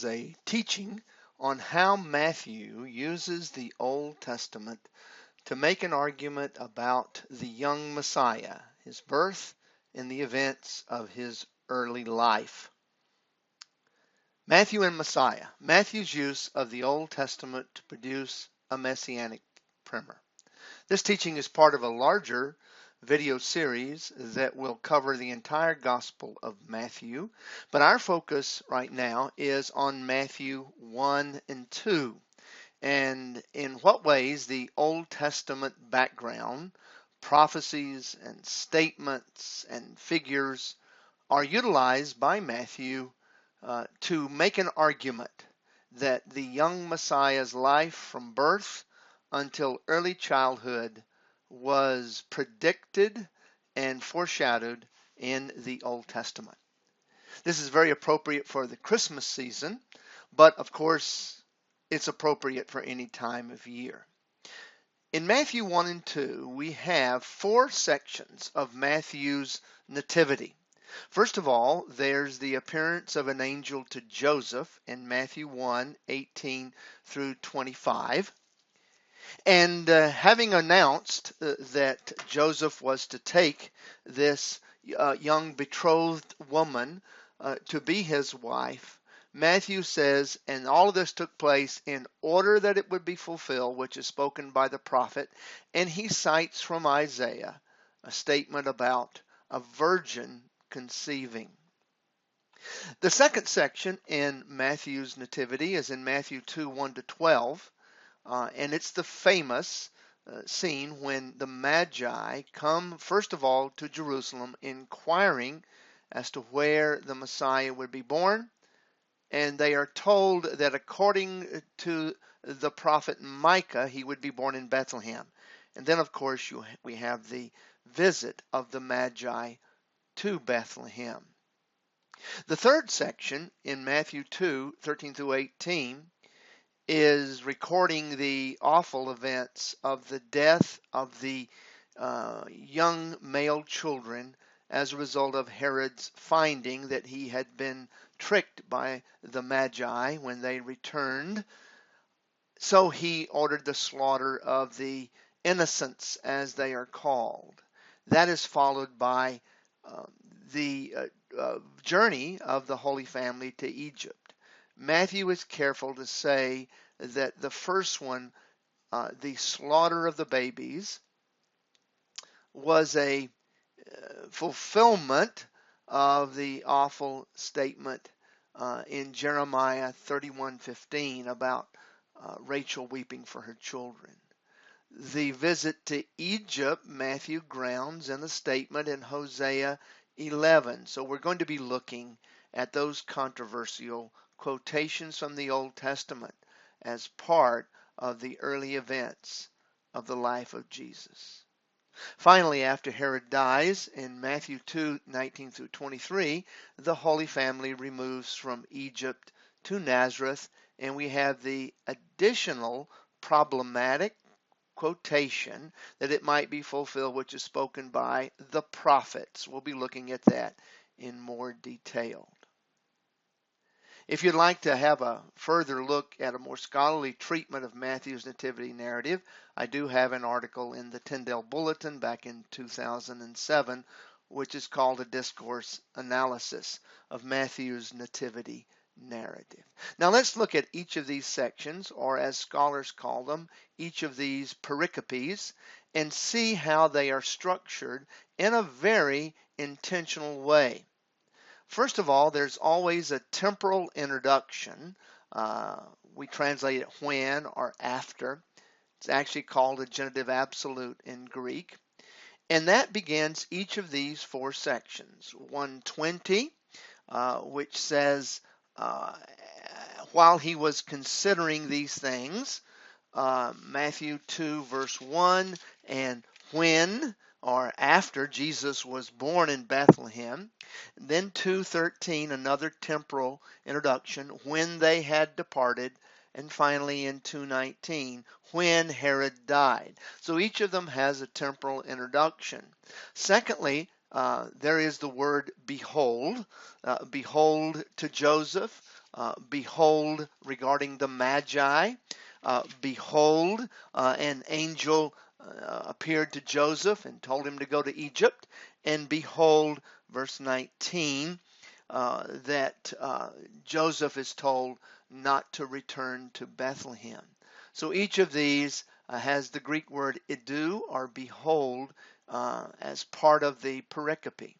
is a teaching on how Matthew uses the Old Testament to make an argument about the young Messiah, his birth, and the events of his early life. Matthew and Messiah. Matthew's use of the Old Testament to produce a messianic primer. This teaching is part of a larger video series that will cover the entire Gospel of Matthew, but our focus right now is on Matthew 1 and 2, and in what ways the Old Testament background, prophecies and statements and figures are utilized by Matthew to make an argument that the young Messiah's life from birth until early childhood was predicted and foreshadowed in the Old Testament. This is very appropriate for the Christmas season, but of course it's appropriate for any time of year. In Matthew 1 and 2, we have four sections of Matthew's nativity. First of all, there's the appearance of an angel to Joseph in Matthew 1:18 through 25. And having announced that Joseph was to take this young betrothed woman to be his wife, Matthew says, and all of this took place in order that it would be fulfilled, which is spoken by the prophet. And he cites from Isaiah a statement about a virgin conceiving. The second section in Matthew's nativity is in Matthew 2:1 to 12, and it's the famous scene when the Magi come first of all to Jerusalem inquiring as to where the Messiah would be born, and they are told that according to the prophet Micah, he would be born in Bethlehem. And then of course we have the visit of the Magi to Bethlehem. The third section in Matthew 2:13 through 18 is recording the awful events of the death of the young male children as a result of Herod's finding that he had been tricked by the Magi when they returned. So he ordered the slaughter of the innocents, as they are called. That is followed by the journey of the Holy Family to Egypt. Matthew is careful to say that the first one, the slaughter of the babies, was a fulfillment of the awful statement in Jeremiah 31:15 about Rachel weeping for her children. The visit to Egypt, Matthew grounds in a statement in Hosea 11. So we're going to be looking at those controversial quotations from the Old Testament as part of the early events of the life of Jesus. Finally, after Herod dies, in Matthew 2:19 through 23, the Holy Family removes from Egypt to Nazareth, and we have the additional problematic quotation that it might be fulfilled, which is spoken by the prophets. We'll be looking at that in more detail. If you'd like to have a further look at a more scholarly treatment of Matthew's nativity narrative, I do have an article in the Tyndale Bulletin back in 2007, which is called A Discourse Analysis of Matthew's Nativity Narrative. Now let's look at each of these sections, or as scholars call them, each of these pericopes, and see how they are structured in a very intentional way. First of all, there's always a temporal introduction. We translate it when or after. It's actually called a genitive absolute in Greek. And that begins each of these four sections. 120, which says, while he was considering these things, Matthew 2 verse 1, and when or after Jesus was born in Bethlehem. Then 2:13, another temporal introduction, when they had departed. And finally in 2:19, when Herod died. So each of them has a temporal introduction. Secondly, there is the word behold. Behold to Joseph, behold, regarding the Magi, behold, an angel appeared to Joseph and told him to go to Egypt. And behold, verse 19, that Joseph is told not to return to Bethlehem. So each of these has the Greek word idu, or behold, as part of the pericope.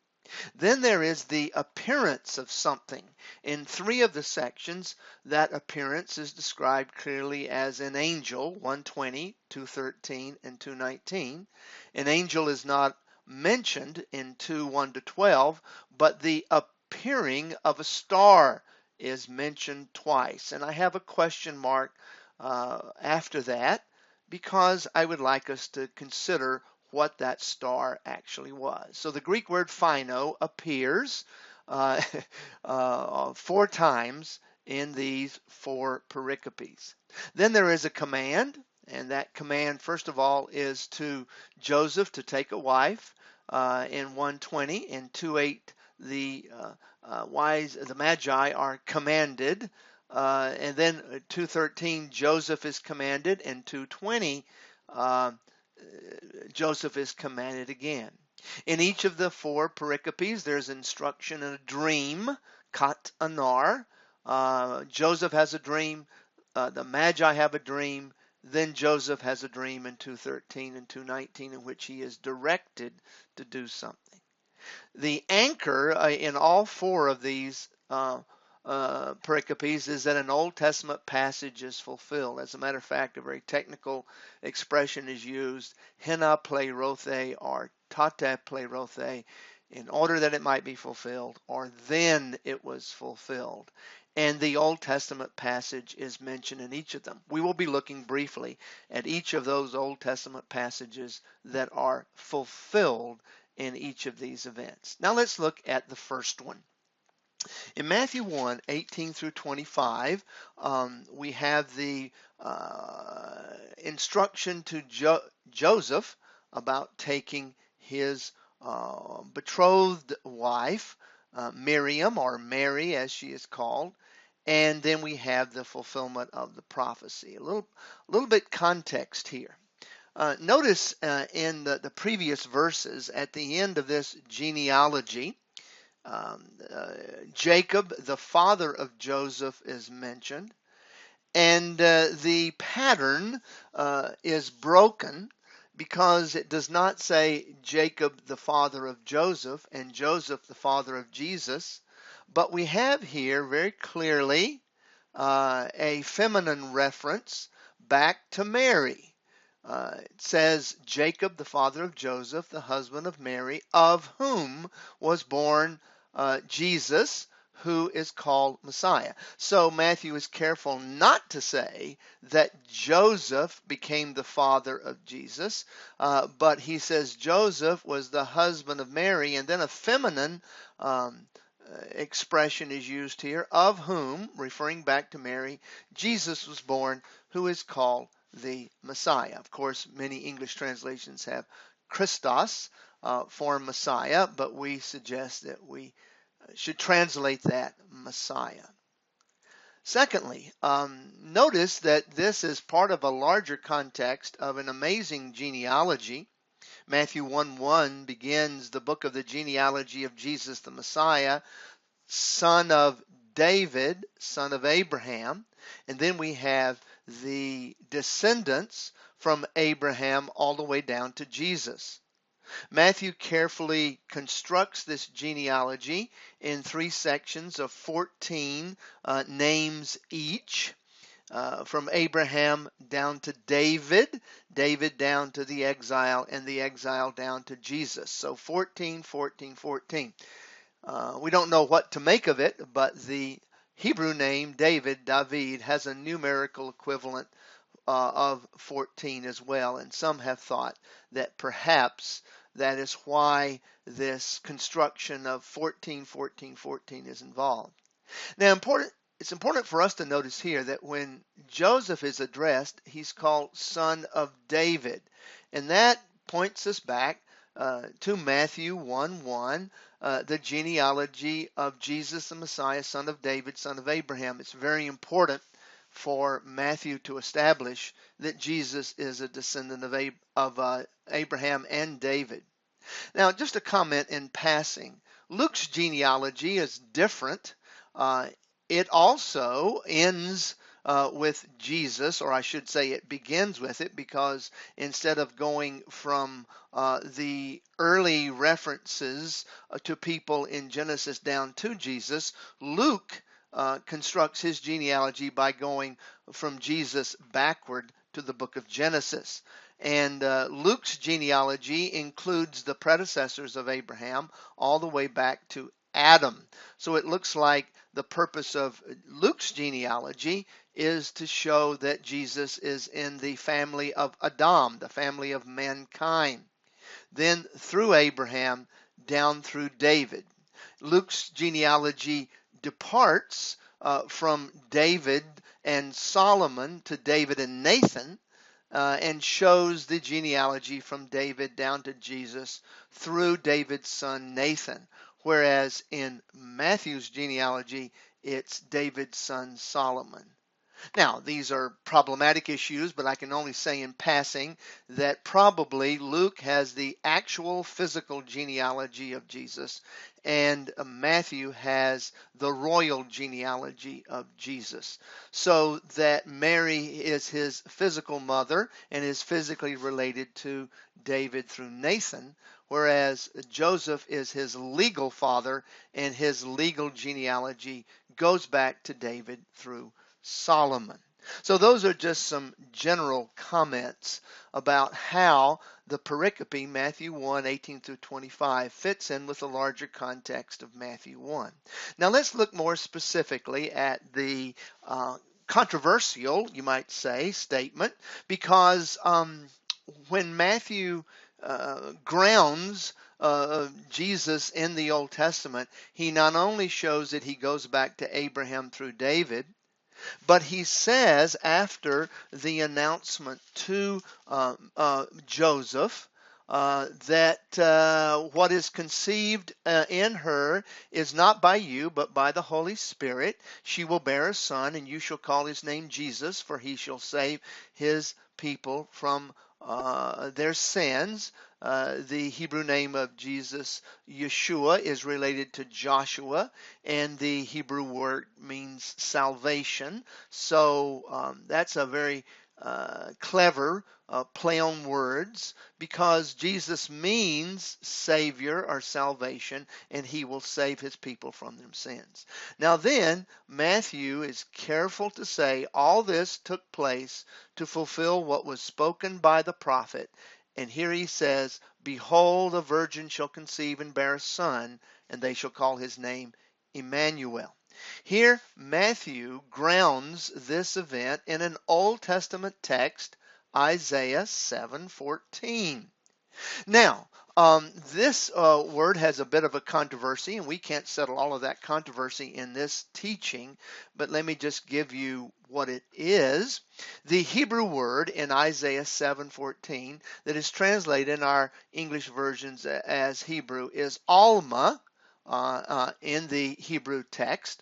Then there is the appearance of something. In three of the sections, that appearance is described clearly as an angel, 120, 213, and 219. An angel is not mentioned in 2, 1 to 12, but the appearing of a star is mentioned twice. And I have a question mark after that, because I would like us to consider what that star actually was. So the Greek word phino appears uh, 4 times in these 4 pericopes. Then there is a command, and that command, first of all, is to Joseph to take a wife in 120. In 2:8, the the Magi are commanded. And then 2:13, Joseph is commanded, and 2:20, Joseph is commanded again. In each of the 4 pericopes, there's instruction in a dream, kat anar. Joseph has a dream, the Magi have a dream, then Joseph has a dream in 2:13 and 2:19 in which he is directed to do something. The anchor in all 4 of these pericopes is that an Old Testament passage is fulfilled. As a matter of fact, a very technical expression is used, hena plerothe or tate plerothe, in order that it might be fulfilled, or then it was fulfilled. And the Old Testament passage is mentioned in each of them. We will be looking briefly at each of those Old Testament passages that are fulfilled in each of these events. Now let's look at the first one. In Matthew 1, 18 through 25, we have the instruction to Joseph about taking his betrothed wife, Miriam, or Mary as she is called, and then we have the fulfillment of the prophecy. A little bit context here. Notice in the previous verses, at the end of this genealogy, Jacob, the father of Joseph, is mentioned, and the pattern is broken because it does not say Jacob, the father of Joseph, and Joseph, the father of Jesus, but we have here very clearly a feminine reference back to Mary. It says Jacob, the father of Joseph, the husband of Mary, of whom was born Jesus, who is called Messiah. So Matthew is careful not to say that Joseph became the father of Jesus, but he says Joseph was the husband of Mary, and then a feminine expression is used here, of whom, referring back to Mary, Jesus was born, who is called the Messiah. Of course, many English translations have Christos for Messiah, but we suggest that we should translate that Messiah. Secondly, notice that this is part of a larger context of an amazing genealogy. Matthew 1:1 begins the book of the genealogy of Jesus the Messiah, son of David, son of Abraham. And then we have the descendants from Abraham all the way down to Jesus. Matthew carefully constructs this genealogy in 3 sections of 14 names each, from Abraham down to David, David down to the exile, and the exile down to Jesus. So 14, 14, 14. We don't know what to make of it, but the Hebrew name David, has a numerical equivalent of 14 as well, and some have thought that perhaps that is why this construction of 14, 14, 14 is involved. Now, it's important for us to notice here that when Joseph is addressed, he's called son of David, and that points us back to Matthew 1:1, the genealogy of Jesus the Messiah, son of David, son of Abraham. It's very important for Matthew to establish that Jesus is a descendant of Abraham and David. Now, just a comment in passing. Luke's genealogy is different. Uh, it also ends with Jesus, or I should say it begins with it, because instead of going from the early references to people in Genesis down to Jesus, Luke constructs his genealogy by going from Jesus backward to the book of Genesis. And Luke's genealogy includes the predecessors of Abraham all the way back to Adam. So it looks like the purpose of Luke's genealogy is to show that Jesus is in the family of Adam, the family of mankind. Then through Abraham down through David. Luke's genealogy departs from David and Solomon to David and Nathan, and shows the genealogy from David down to Jesus through David's son Nathan. Whereas in Matthew's genealogy, it's David's son Solomon. Now, these are problematic issues, but I can only say in passing that probably Luke has the actual physical genealogy of Jesus, and Matthew has the royal genealogy of Jesus. So that Mary is his physical mother and is physically related to David through Nathan, whereas Joseph is his legal father, and his legal genealogy goes back to David through Solomon. So those are just some general comments about how the pericope Matthew 1:18 through 25 fits in with the larger context of Matthew 1. Now let's look more specifically at the controversial, you might say, statement, because when Matthew grounds Jesus in the Old Testament, he not only shows that he goes back to Abraham through David, but he says after the announcement to Joseph that what is conceived in her is not by you, but by the Holy Spirit. She will bear a son, and you shall call his name Jesus, for he shall save his people from their sins. The Hebrew name of Jesus, Yeshua, is related to Joshua, and the Hebrew word means salvation. So that's a very clever play on words, because Jesus means Savior or salvation, and he will save his people from their sins. Now then, Matthew is careful to say all this took place to fulfill what was spoken by the prophet. And here he says, behold, a virgin shall conceive and bear a son, and they shall call his name Emmanuel. Here, Matthew grounds this event in an Old Testament text, Isaiah 7:14. Now, this word has a bit of a controversy, and we can't settle all of that controversy in this teaching, but let me just give you what it is. The Hebrew word in Isaiah 7:14 that is translated in our English versions as Hebrew is Alma in the Hebrew text.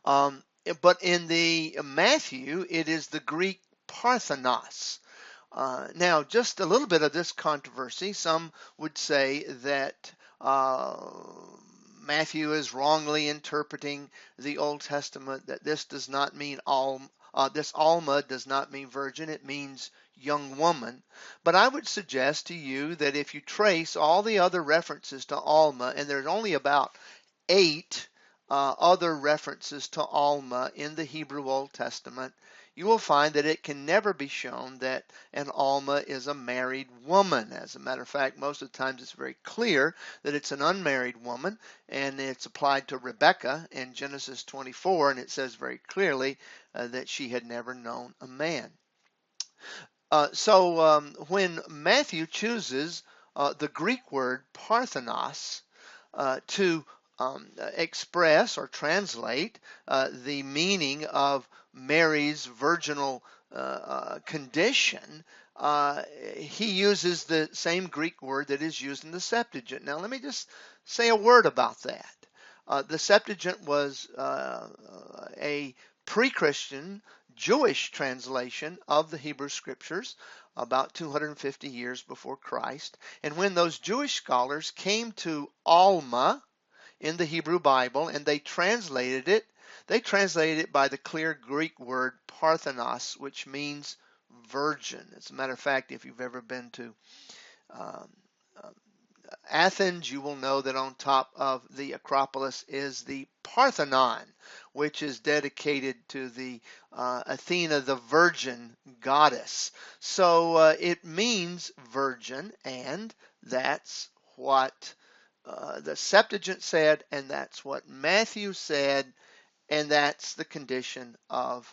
But in the Matthew, it is the Greek Parthenos. Now, just a little bit of this controversy. Some would say that Matthew is wrongly interpreting the Old Testament, that this does not mean this Alma does not mean virgin, it means young woman. But I would suggest to you that if you trace all the other references to Alma, and there's only about 8 other references to Alma in the Hebrew Old Testament, you will find that it can never be shown that an Alma is a married woman. As a matter of fact, most of the times it's very clear that it's an unmarried woman, and it's applied to Rebekah in Genesis 24, and it says very clearly that she had never known a man. So when Matthew chooses the Greek word Parthenos to express or translate the meaning of Mary's virginal condition, he uses the same Greek word that is used in the Septuagint. Now, let me just say a word about that. The Septuagint was a pre-Christian Jewish translation of the Hebrew Scriptures about 250 years before Christ. And when those Jewish scholars came to Alma in the Hebrew Bible and they translated it by the clear Greek word parthenos, which means virgin. As a matter of fact, if you've ever been to um, Athens, you will know that on top of the Acropolis is the Parthenon, which is dedicated to the Athena, the virgin goddess. So it means virgin, and that's what the Septuagint said, and that's what Matthew said, and that's the condition of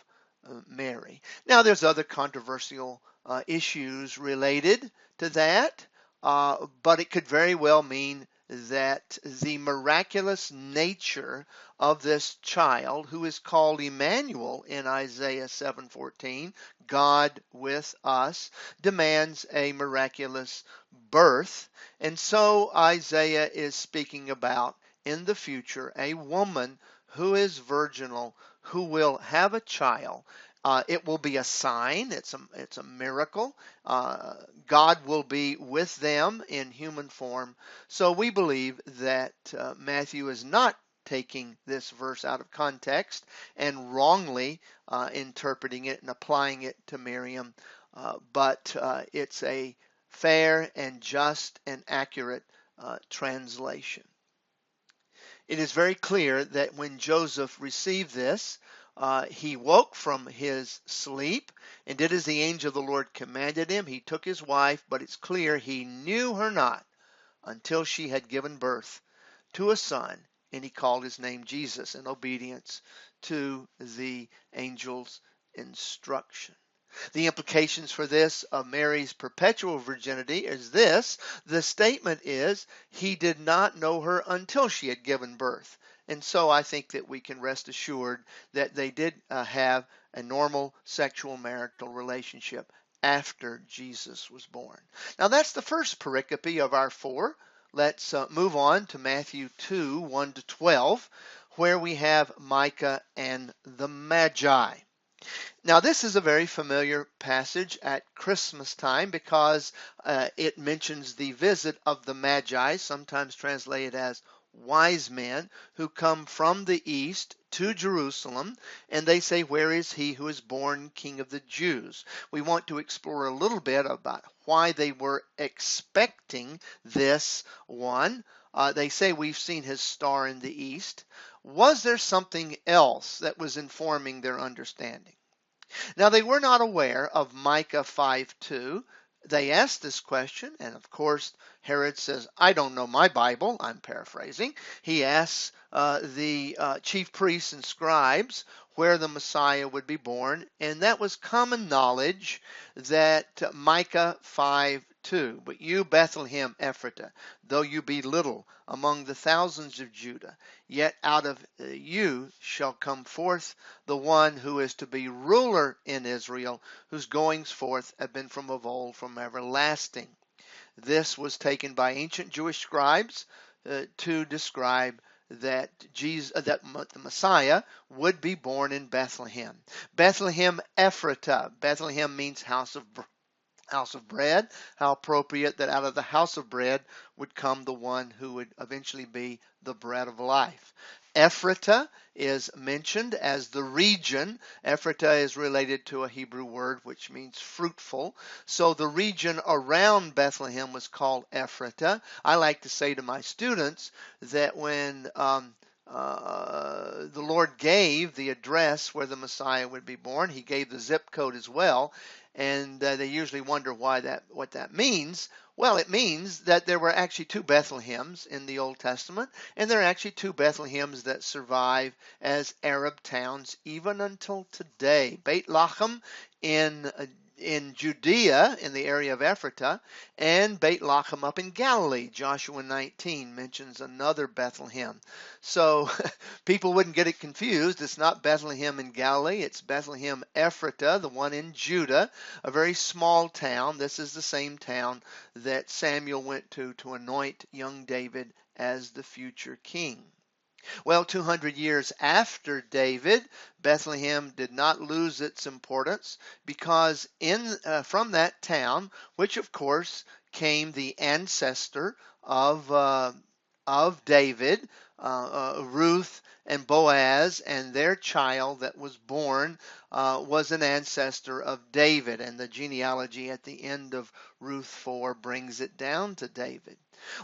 Mary. Now, there's other controversial issues related to that, but it could very well mean that the miraculous nature of this child, who is called Emmanuel in Isaiah 7:14, God with us, demands a miraculous birth. And so Isaiah is speaking about in the future a woman who is virginal, who will have a child. It will be a sign. It's a miracle. God will be with them in human form. So we believe that Matthew is not taking this verse out of context and wrongly interpreting it and applying it to Miriam, but it's a fair and just and accurate translation. It is very clear that when Joseph received this, he woke from his sleep and did as the angel of the Lord commanded him. He took his wife, but it's clear he knew her not until she had given birth to a son, and he called his name Jesus in obedience to the angel's instruction. The implications for this of Mary's perpetual virginity is this. The statement is, he did not know her until she had given birth. And so I think that we can rest assured that they did have a normal sexual marital relationship after Jesus was born. Now that's the first pericope of our four. Let's move on to Matthew 2, 1 to 12, where we have Micah and the Magi. Now, this is a very familiar passage at Christmas time because it mentions the visit of the Magi, sometimes translated as wise men, who come from the east to Jerusalem, and they say, "Where is he who is born King of the Jews?" We want to explore a little bit about why they were expecting this one. They say, "We've seen his star in the east." Was there something else that was informing their understanding? Now, they were not aware of Micah 5:2. They asked this question, and of course, Herod says, "I don't know my Bible." I'm paraphrasing. He asks the chief priests and scribes where the Messiah would be born, and that was common knowledge that Micah 5:2. "But you, Bethlehem Ephratah, though you be little among the thousands of Judah, yet out of you shall come forth the one who is to be ruler in Israel, whose goings forth have been from of old, from everlasting." This was taken by ancient Jewish scribes to describe that the Messiah would be born in Bethlehem. Bethlehem Ephratah. Bethlehem means house of bread. How appropriate that out of the house of bread would come the one who would eventually be the bread of life. Ephratah is mentioned as the region. Ephratah is related to a Hebrew word which means fruitful. So the region around Bethlehem was called Ephratah. I like to say to my students that when the Lord gave the address where the Messiah would be born, he gave the zip code as well. And they usually wonder what that means. Well, it means that there were actually two Bethlehems in the Old Testament, and there are actually two Bethlehems that survive as Arab towns even until today. Beit Lachem in in Judea, in the area of Ephrata, and Beit Lachem up in Galilee. Joshua 19 mentions another Bethlehem. So people wouldn't get it confused. It's not Bethlehem in Galilee. It's Bethlehem Ephrata, the one in Judah, a very small town. This is the same town that Samuel went to anoint young David as the future king. Well, 200 years after David, Bethlehem did not lose its importance because from that town, which of course came the ancestor of David, Ruth and Boaz, and their child that was born was an ancestor of David, and the genealogy at the end of Ruth 4 brings it down to David.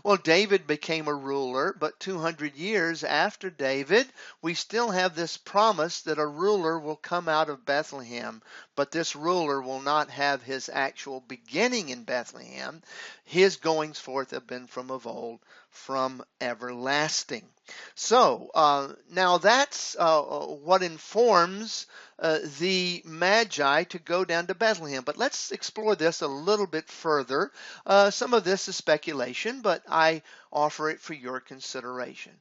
Well, David became a ruler, but 200 years after David, we still have this promise that a ruler will come out of Bethlehem, but this ruler will not have his actual beginning in Bethlehem. His goings forth have been from of old, from everlasting. So now that's what informs the Magi to go down to Bethlehem. But let's explore this a little bit further. Some of this is speculation, but I offer it for your consideration.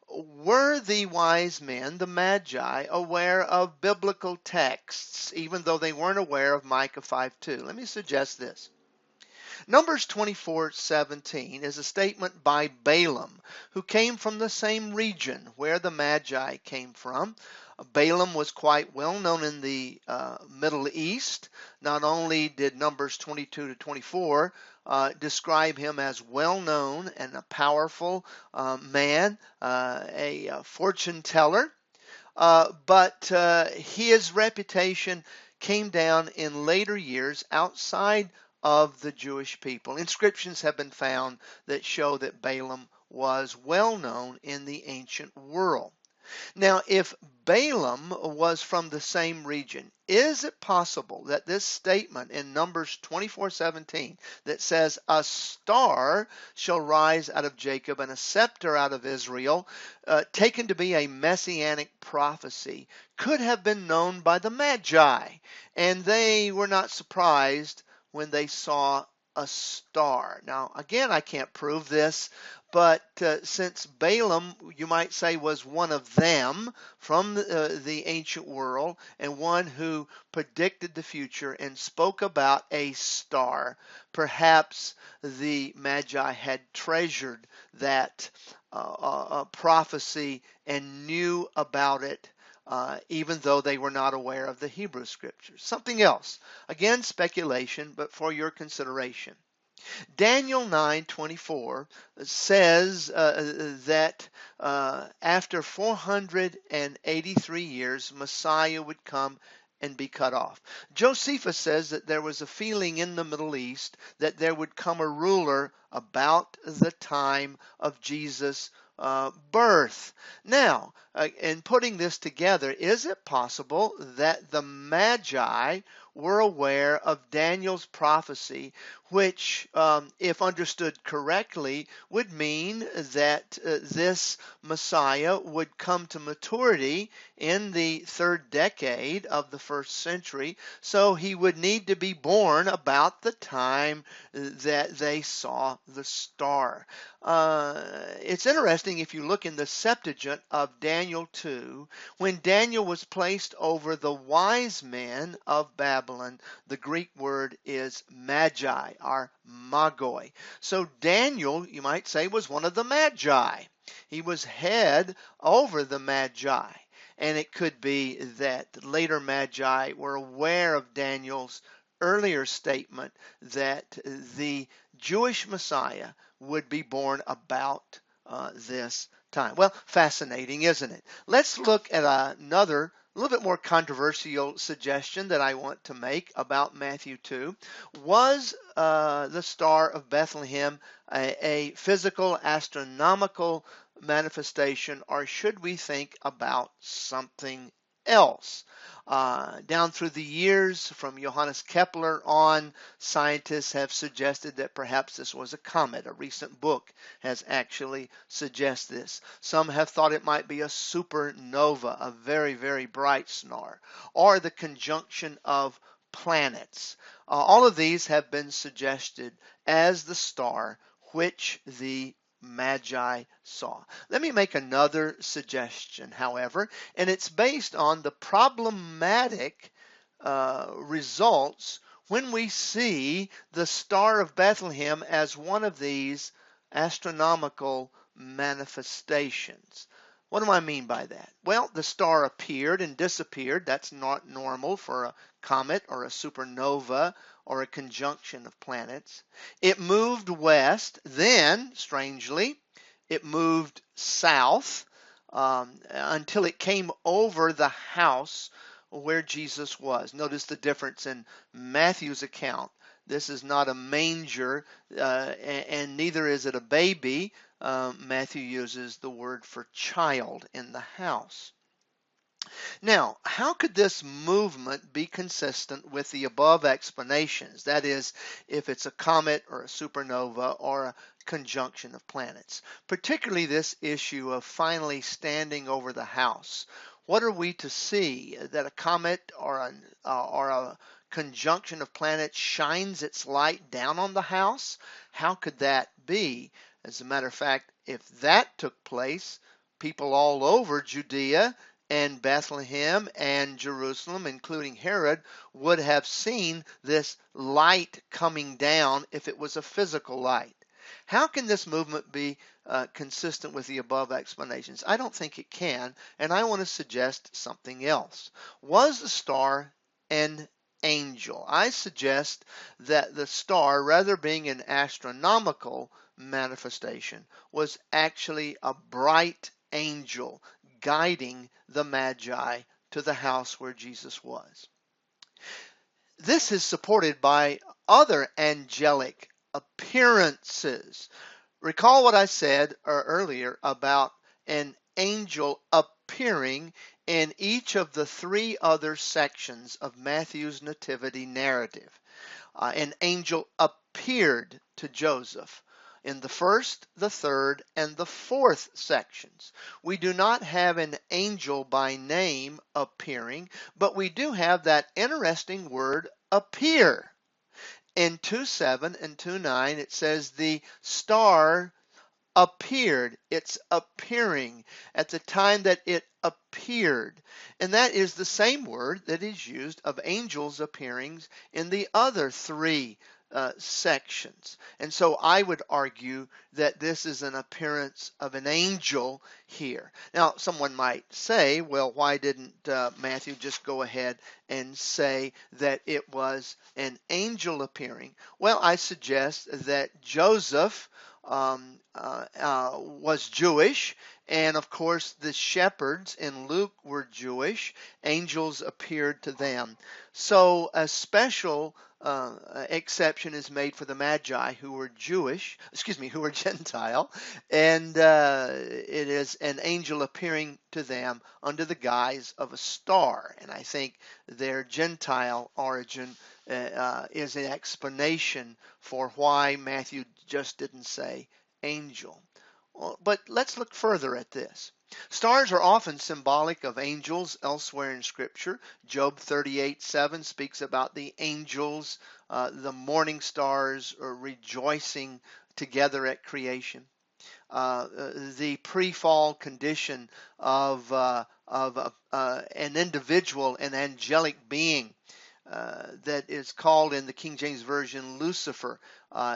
Were the wise men, the Magi, aware of biblical texts, even though they weren't aware of Micah 5:2? Let me suggest this. Numbers 24:17 is a statement by Balaam, who came from the same region where the Magi came from. Balaam was quite well known in the Middle East. Not only did Numbers 22-24 describe him as well known and a powerful man, a fortune teller, but his reputation came down in later years outside of the Jewish people. Inscriptions have been found that show that Balaam was well known in the ancient world. Now, if Balaam was from the same region, is it possible that this statement in Numbers 24:17 that says, "A star shall rise out of Jacob and a scepter out of Israel," taken to be a messianic prophecy, could have been known by the Magi, and they were not surprised when they saw a star? Now, again, I can't prove this, but since Balaam, you might say, was one of them from the ancient world and one who predicted the future and spoke about a star, perhaps the Magi had treasured that prophecy and knew about it, even though they were not aware of the Hebrew Scriptures. Something else. Again, speculation, but for your consideration. Daniel 9:24 says that after 483 years, Messiah would come and be cut off. Josephus says that there was a feeling in the Middle East that there would come a ruler about the time of Jesus' birth. Now, in putting this together, is it possible that the Magi were aware of Daniel's prophecy, which, if understood correctly, would mean that this Messiah would come to maturity in the third decade of the first century, so he would need to be born about the time that they saw the star. It's interesting if you look in the Septuagint of Daniel 2, when Daniel was placed over the wise men of Babylon, the Greek word is magi, or magoi. So Daniel, you might say, was one of the magi. He was head over the magi. And it could be that later magi were aware of Daniel's earlier statement that the Jewish Messiah would be born about this time. Well, fascinating, isn't it? Let's look at another, a little bit more controversial suggestion that I want to make about Matthew 2. Was the Star of Bethlehem a physical, astronomical manifestation, or should we think about something else? Down through the years, from Johannes Kepler on, scientists have suggested that perhaps this was a comet. A recent book has actually suggested this. Some have thought it might be a supernova, a very, very bright star, or the conjunction of planets. All of these have been suggested as the star which the Magi saw. Let me make another suggestion, however, and it's based on the problematic results when we see the Star of Bethlehem as one of these astronomical manifestations. What do I mean by that? Well, the star appeared and disappeared. That's not normal for a comet or a supernova or a conjunction of planets. It moved west, then, strangely, it moved south until it came over the house where Jesus was. Notice the difference in Matthew's account. This is not a manger, and neither is it a baby. Matthew uses the word for child in the house. Now, how could this movement be consistent with the above explanations? That is, if it's a comet or a supernova or a conjunction of planets. Particularly this issue of finally standing over the house. What are we to see? That a comet or a conjunction of planets shines its light down on the house? How could that be? As a matter of fact, if that took place, people all over Judea and Bethlehem and Jerusalem, including Herod, would have seen this light coming down if it was a physical light. How can this movement be consistent with the above explanations? I don't think it can, and I want to suggest something else. Was the star an angel? I suggest that the star, rather being an astronomical manifestation, was actually a bright angel guiding the Magi to the house where Jesus was. This is supported by other angelic appearances. Recall what I said earlier about an angel appearing in each of the three other sections of Matthew's nativity narrative. An angel appeared to Joseph in the first, the third, and the fourth sections. We do not have an angel by name appearing, but we do have that interesting word appear. In 2:7 and 2:9, it says the star appeared. It's appearing at the time that it appeared. And that is the same word that is used of angels appearing in the other three sections. And so I would argue that this is an appearance of an angel here. Now, someone might say, well, why didn't Matthew just go ahead and say that it was an angel appearing? Well, I suggest that Joseph was Jewish, and of course the shepherds in Luke were Jewish. Angels appeared to them. So a special exception is made for the Magi who were who were Gentile, and it is an angel appearing to them under the guise of a star. And I think their Gentile origin is an explanation for why Matthew just didn't say angel. But let's look further at this. Stars are often symbolic of angels elsewhere in Scripture. Job 38:7 speaks about the angels, the morning stars, rejoicing together at creation. The pre-fall condition of an individual, an angelic being, that is called in the King James Version Lucifer,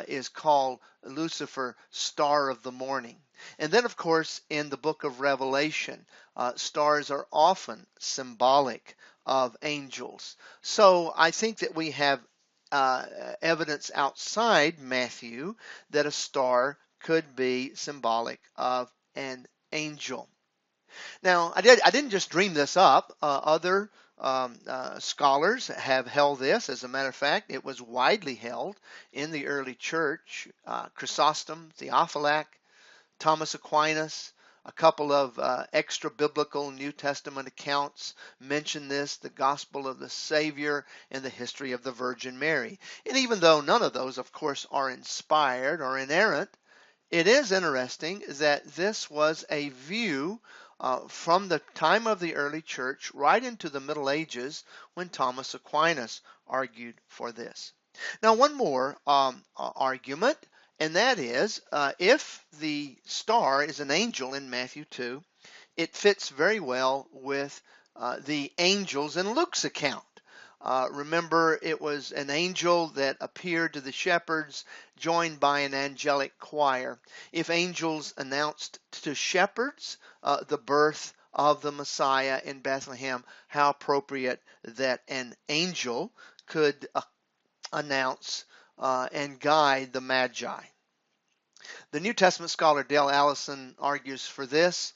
is called Lucifer, star of the morning. And then, of course, in the book of Revelation, stars are often symbolic of angels. So I think that we have evidence outside Matthew that a star could be symbolic of an angel. Now, I didn't just dream this up. Other scholars have held this. As a matter of fact, it was widely held in the early church. Chrysostom, Theophylact, Thomas Aquinas, a couple of extra-biblical New Testament accounts mention this, the gospel of the Savior and the history of the Virgin Mary. And even though none of those, of course, are inspired or inerrant, it is interesting that this was a view from the time of the early church right into the Middle Ages when Thomas Aquinas argued for this. Now, one more argument, and that is if the star is an angel in Matthew 2, it fits very well with the angels in Luke's account. Remember, it was an angel that appeared to the shepherds, joined by an angelic choir. If angels announced to shepherds the birth of the Messiah in Bethlehem, how appropriate that an angel could announce and guide the Magi. The New Testament scholar Dale Allison argues for this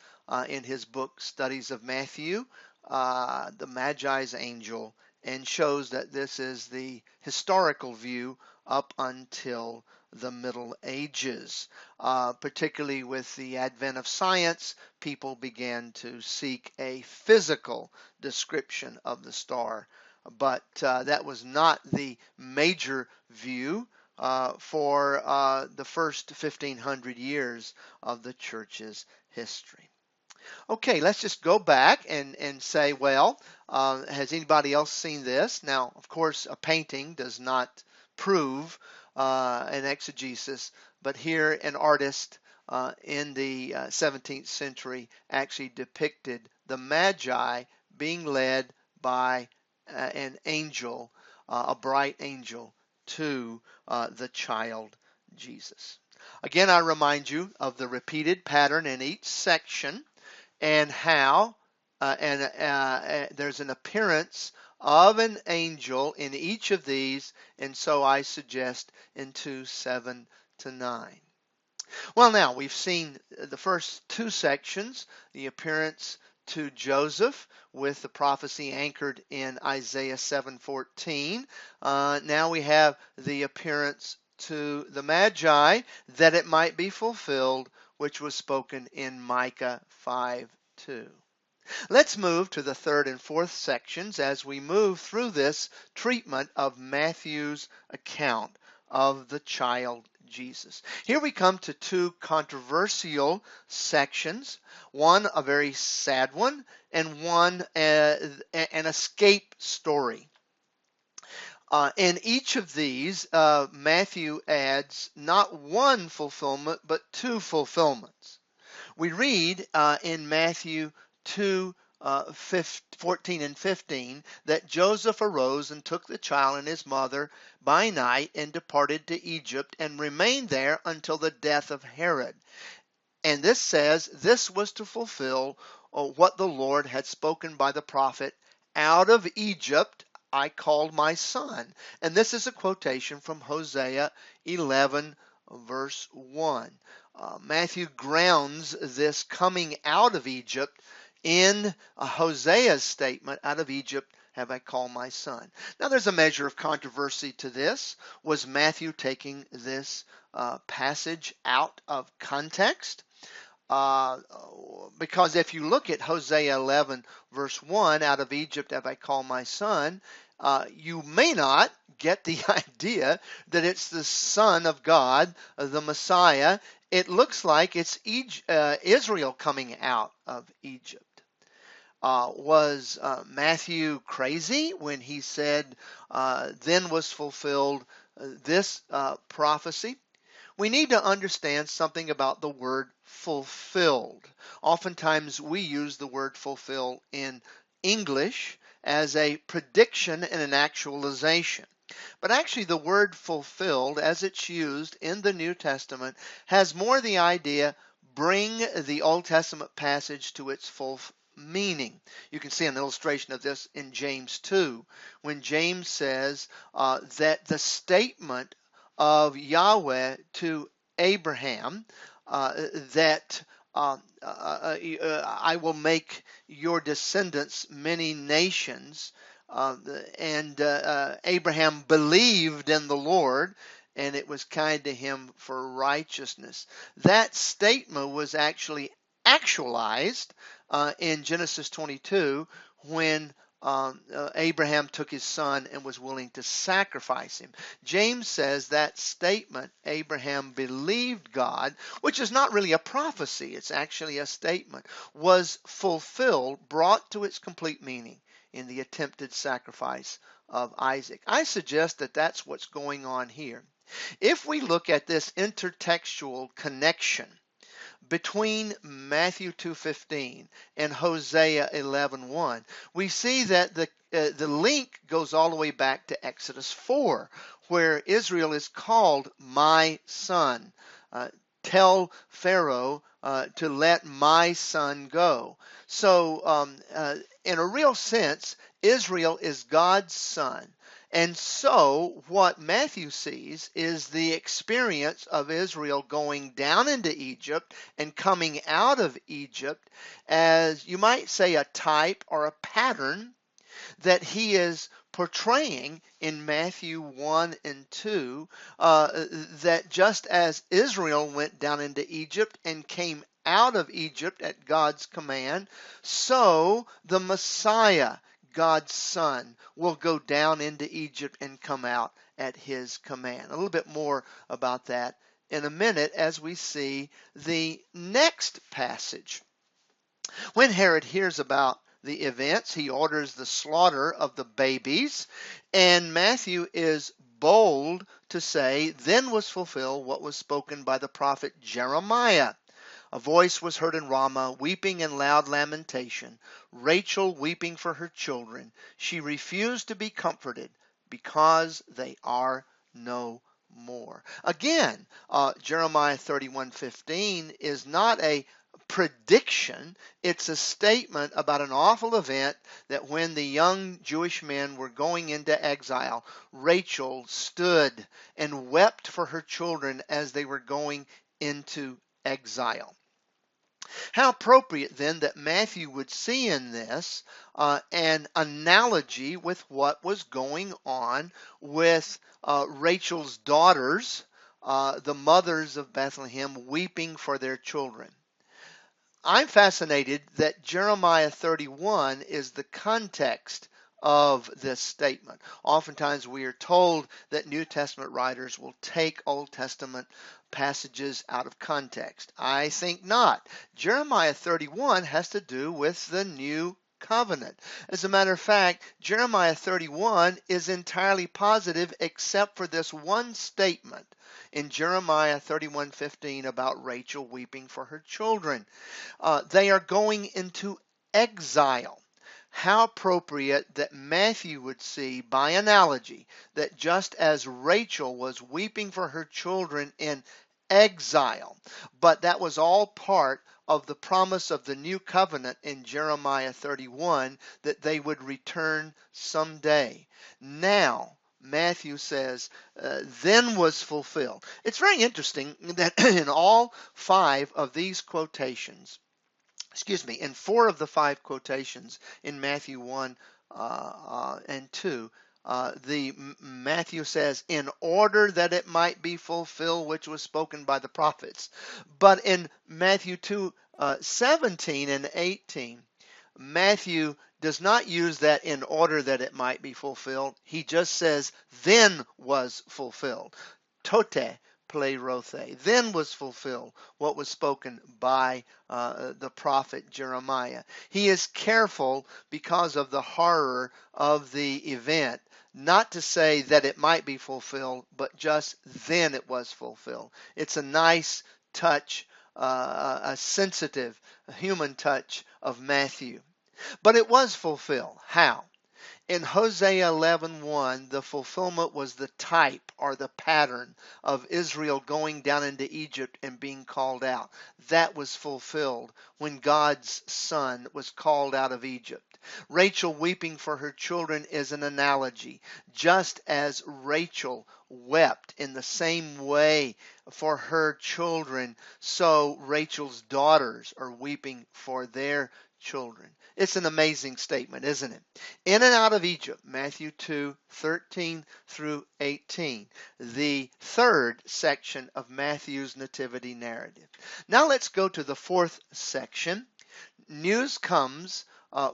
in his book Studies of Matthew, the Magi's Angel, and shows that this is the historical view up until the Middle Ages. Particularly with the advent of science, people began to seek a physical description of the star. But that was not the major view for the first 1500 years of the church's history. Okay, let's just go back and say, well, has anybody else seen this? Now, of course, a painting does not prove an exegesis, but here an artist in the 17th century actually depicted the Magi being led by an angel, a bright angel, to the child Jesus. Again, I remind you of the repeated pattern in each section and how there's an appearance of an angel in each of these, and so I suggest in 2:7 to 9. Well, now we've seen the first two sections, the appearance to Joseph with the prophecy anchored in Isaiah 7:14. Now we have the appearance to the Magi that it might be fulfilled, which was spoken in Micah 5:2. Let's move to the third and fourth sections as we move through this treatment of Matthew's account of the child Jesus. Here we come to two controversial sections, one a very sad one and one an escape story. In each of these, Matthew adds not one fulfillment but two fulfillments. We read in Matthew 2:14 and 15 that Joseph arose and took the child and his mother by night and departed to Egypt and remained there until the death of Herod. And this says this was to fulfill what the Lord had spoken by the prophet, out of Egypt I called my son. And this is a quotation from Hosea 11 verse 1. Matthew grounds this coming out of Egypt in Hosea's statement, out of Egypt have I called my son. Now there's a measure of controversy to this. Was Matthew taking this passage out of context? Because if you look at Hosea 11 verse 1, out of Egypt have I called my son, you may not get the idea that it's the Son of God, the Messiah. It looks like it's Israel coming out of Egypt. Was Matthew crazy when he said, then was fulfilled this prophecy? We need to understand something about the word fulfilled. Oftentimes we use the word fulfill in English as a prediction and an actualization. But actually the word fulfilled, as it's used in the New Testament, has more the idea, bring the Old Testament passage to its full meaning. You can see an illustration of this in James 2, when James says that the statement of Yahweh to Abraham that I will make your descendants many nations, and Abraham believed in the Lord, and it was counted to him for righteousness. That statement was actually actualized in Genesis 22 when Abraham took his son and was willing to sacrifice him. James says that statement, Abraham believed God, which is not really a prophecy, it's actually a statement, was fulfilled, brought to its complete meaning in the attempted sacrifice of Isaac. I suggest that that's what's going on here. If we look at this intertextual connection between Matthew 2:15 and Hosea 11:1, we see that the link goes all the way back to Exodus 4, where Israel is called my son. Tell Pharaoh to let my son go. So, in a real sense, Israel is God's son. And so, what Matthew sees is the experience of Israel going down into Egypt and coming out of Egypt as, you might say, a type or a pattern that he is portraying in Matthew 1 and 2, that just as Israel went down into Egypt and came out of Egypt at God's command, so the Messiah, God's Son, will go down into Egypt and come out at his command. A little bit more about that in a minute as we see the next passage. When Herod hears about the events, he orders the slaughter of the babies, and Matthew is bold to say, then was fulfilled what was spoken by the prophet Jeremiah. A voice was heard in Ramah, weeping and loud lamentation, Rachel weeping for her children. She refused to be comforted because they are no more. Again, Jeremiah 31:15 is not a prediction. It's a statement about an awful event that when the young Jewish men were going into exile, Rachel stood and wept for her children as they were going into exile. How appropriate then that Matthew would see in this an analogy with what was going on with Rachel's daughters, the mothers of Bethlehem, weeping for their children. I'm fascinated that Jeremiah 31 is the context of this statement. Oftentimes we are told that New Testament writers will take Old Testament passages out of context. I think not. Jeremiah 31 has to do with the new covenant. As a matter of fact, Jeremiah 31 is entirely positive except for this one statement in Jeremiah 31:15 about Rachel weeping for her children. They are going into exile. How appropriate that Matthew would see, by analogy, that just as Rachel was weeping for her children in exile, but that was all part of the promise of the new covenant in Jeremiah 31 that they would return someday. Now, Matthew says, then was fulfilled. It's very interesting that in all five of these quotations, in 4 of the 5 quotations in Matthew 1 and 2, Matthew says, in order that it might be fulfilled which was spoken by the prophets. But in Matthew 2:17 and 18, Matthew does not use that in order that it might be fulfilled. He just says, then was fulfilled. Tote plerothe. Then was fulfilled what was spoken by the prophet Jeremiah. He is careful because of the horror of the event, not to say that it might be fulfilled, but just then it was fulfilled. It's a nice touch, a sensitive human touch of Matthew. But it was fulfilled. How? In Hosea 11:1, the fulfillment was the type or the pattern of Israel going down into Egypt and being called out. That was fulfilled when God's son was called out of Egypt. Rachel weeping for her children is an analogy. Just as Rachel wept in the same way for her children, so Rachel's daughters are weeping for their children. It's an amazing statement, isn't it? In and out of Egypt, Matthew 2:13 through 18, the third section of Matthew's nativity narrative. Now let's go to the fourth section. News comes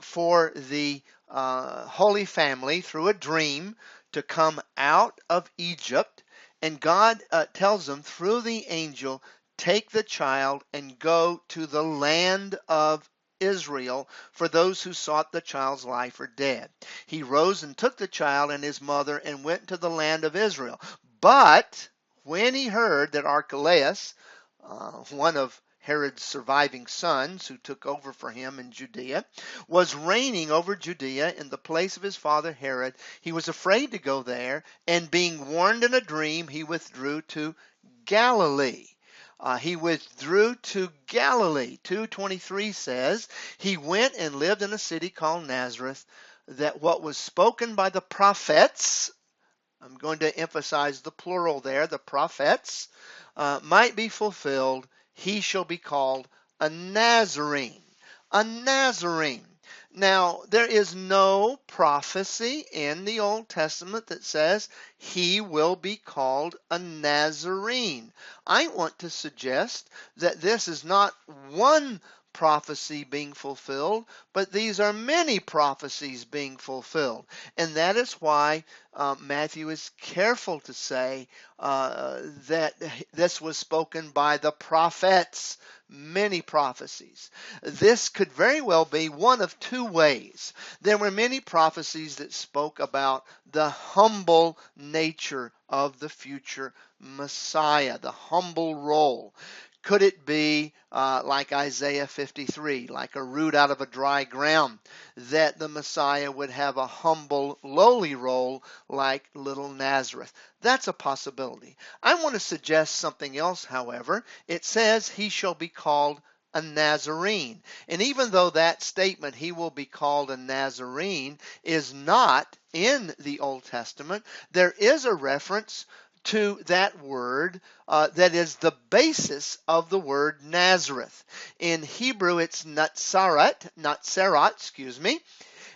for the Holy Family through a dream to come out of Egypt. And God tells them through the angel, take the child and go to the land of Israel, for those who sought the child's life are dead. He rose and took the child and his mother and went to the land of Israel. But when he heard that Archelaus, one of Herod's surviving sons who took over for him in Judea, was reigning over Judea in the place of his father Herod, he was afraid to go there, and being warned in a dream, he withdrew to Galilee. He withdrew to Galilee. 2:23 says, he went and lived in a city called Nazareth, that what was spoken by the prophets, I'm going to emphasize the plural there, the prophets, might be fulfilled. He shall be called a Nazarene. A Nazarene. Now, there is no prophecy in the Old Testament that says he will be called a Nazarene. I want to suggest that this is not one prophecy being fulfilled, but these are many prophecies being fulfilled. And that is why Matthew is careful to say that this was spoken by the prophets. Many prophecies. This could very well be one of two ways. There were many prophecies that spoke about the humble nature of the future Messiah, the humble role. Could it be like Isaiah 53, like a root out of a dry ground, that the Messiah would have a humble, lowly role like little Nazareth? That's a possibility. I want to suggest something else, however. It says he shall be called a Nazarene. And even though that statement, he will be called a Nazarene, is not in the Old Testament, there is a reference to that word that is the basis of the word Nazareth. In Hebrew, it's Natsarat,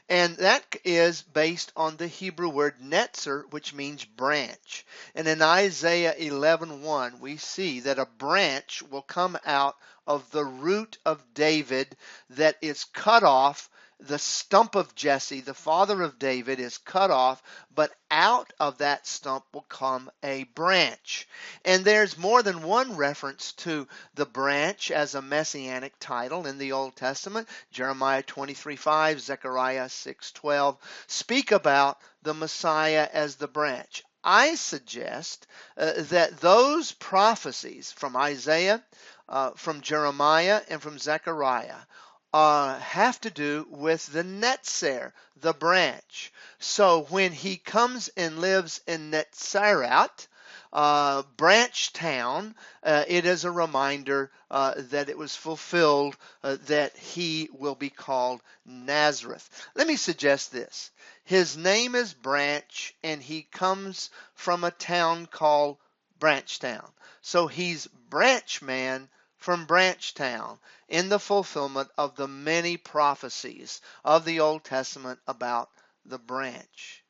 and that is based on the Hebrew word netzer, which means branch. And in Isaiah 11:1, we see that a branch will come out of the root of David that is cut off. The stump of Jesse, the father of David, is cut off, but out of that stump will come a branch. And there's more than one reference to the branch as a messianic title in the Old Testament. Jeremiah 23:5, Zechariah 6:12 speak about the Messiah as the branch. I suggest that those prophecies from Isaiah, from Jeremiah, and from Zechariah have to do with the netzer, the branch. So when he comes and lives in Netzarat, branch town, it is a reminder that it was fulfilled that he will be called Nazareth. Let me suggest this. His name is Branch, and he comes from a town called Branchtown. So he's Branch Man from Branchtown, in the fulfillment of the many prophecies of the Old Testament about the branch.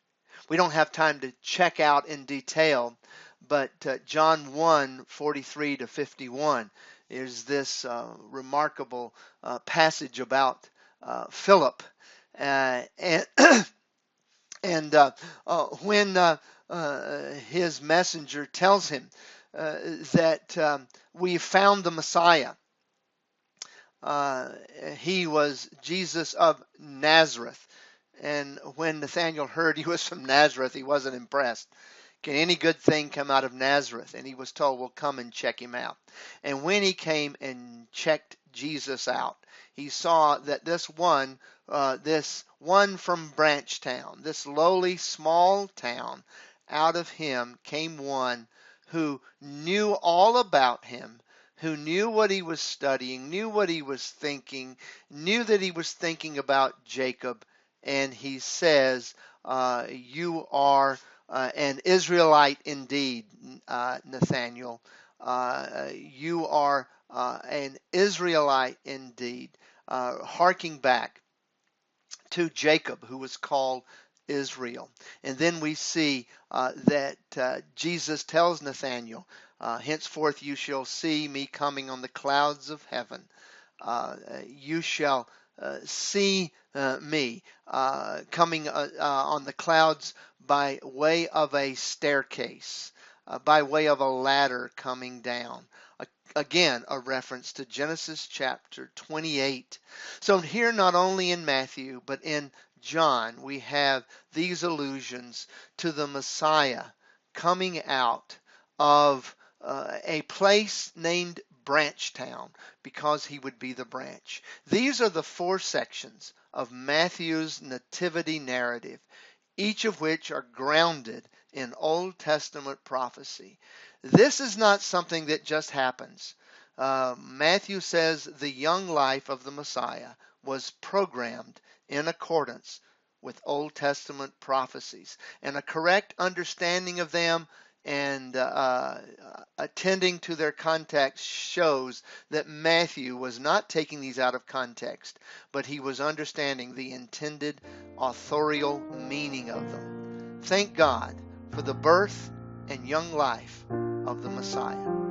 We don't have time to check out in detail, but John 1:43 to 51 is this remarkable passage about Philip. And when his messenger tells him that we found the Messiah, he was Jesus of Nazareth. And when Nathanael heard he was from Nazareth, he wasn't impressed. Can any good thing come out of Nazareth? And he was told, well, come and check him out. And when he came and checked Jesus out, he saw that this one from Branchtown, this lowly small town, out of him came one who knew all about him, who knew what he was studying, knew what he was thinking, knew that he was thinking about Jacob. And he says, you are an Israelite indeed, Nathanael. You are an Israelite indeed, harking back to Jacob, who was called Israel. And then we see that Jesus tells Nathanael, henceforth you shall see me coming on the clouds of heaven. You shall see me coming on the clouds by way of a staircase, by way of a ladder coming down. Again, a reference to Genesis chapter 28. So here, not only in Matthew, but in John, we have these allusions to the Messiah coming out of a place named Branchtown, because he would be the branch. These are the four sections of Matthew's nativity narrative, each of which are grounded in Old Testament prophecy. This is not something that just happens. Matthew says the young life of the Messiah was programmed in accordance with Old Testament prophecies, and a correct understanding of them and attending to their context shows that Matthew was not taking these out of context, but he was understanding the intended authorial meaning of them. Thank God for the birth and young life of the Messiah.